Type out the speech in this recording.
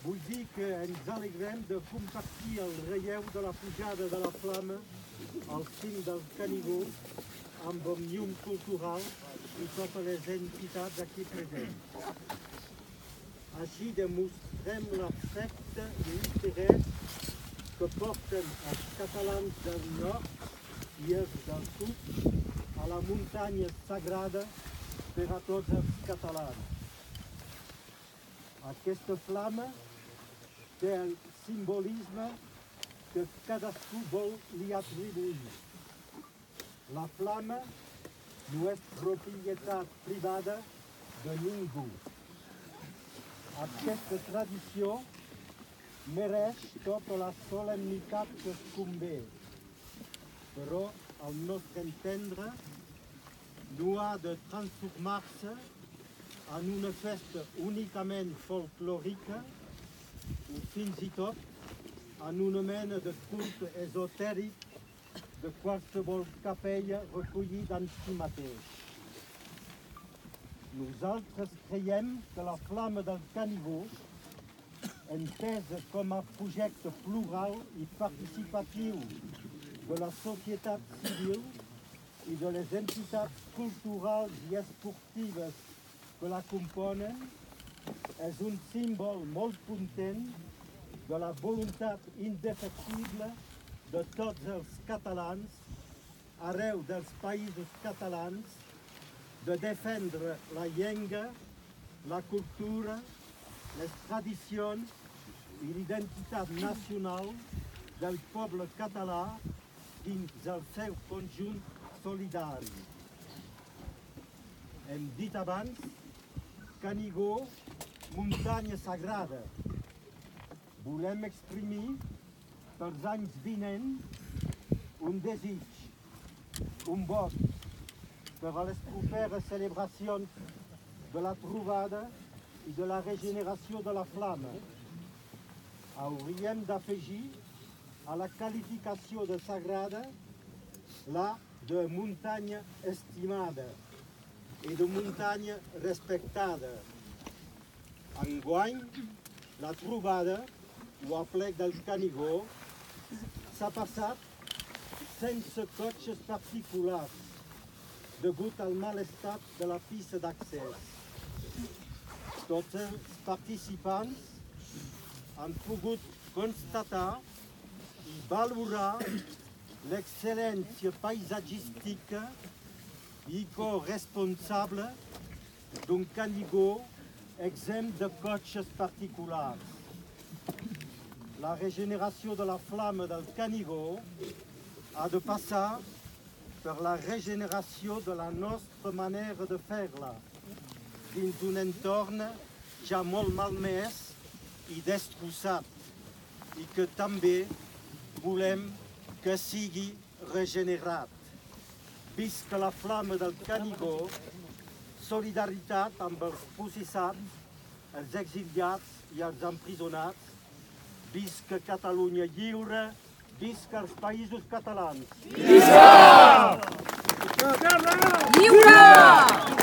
vull dir que ens alegrem de compartir el relleu de la pujada de la flama al cim del Canigó amb Òmnium Cultural i totes les entitats aquí presents. Així demostrem l'afecte i l'interès que porten els catalans del nord i els del sud a la muntanya sagrada per a tots els catalans. Aquesta flama té el simbolisme que cadascú vol li atribuir. La flama no és propietat privada de ningú. Aquesta tradició mereix tota la solemnitat que es convé, però, al nostre entendre, no ha de transformar-se en una festa únicament folclòrica o fins i tot en una mena de culte esotèric de qualsevol capella recollit en si mateix. Nosaltres creiem que la flama del Canigó, entesa com a projecte plural i participatiu de la societat civil i de les entitats culturals i esportives que la componen, és un símbol molt potent de la voluntat indefectible de tots els catalans, arreu dels països catalans, de defendre la llengua, la cultura, les tradicions i l'identitat nacional del poble català dins el seu conjunt solidari. Hem dit abans, Canigó, muntanya sagrada. Volem exprimir pels anys vinents un desig, un vot per a les properes celebracions de la trobada i de la regeneració de la flama. Hauríem d'afegir a la qualificació de sagrada la de muntanya estimada i de muntanya respectada. Enguany, la trobada, o aplec del Canigó, s'ha passat sense cotxes particulars, degut al mal estat de la pista d'accés. Tots els participants han pogut constatar i valorar l'excel·lència paisatgística i corresponsable d'un Canigó exempt de cotxes particulars. La regeneració de la flama del Canigó ha de passar per la regeneració de la nostra manera de fer-la, dins un entorn ja molt malmès i destrossat, i que també volem que sigui regenerat. Visca la flama del Canigó, solidaritat amb els processats, els exiliats i els empresonats. Visca Catalunya lliure, visca els països catalans. Visca! Lliure!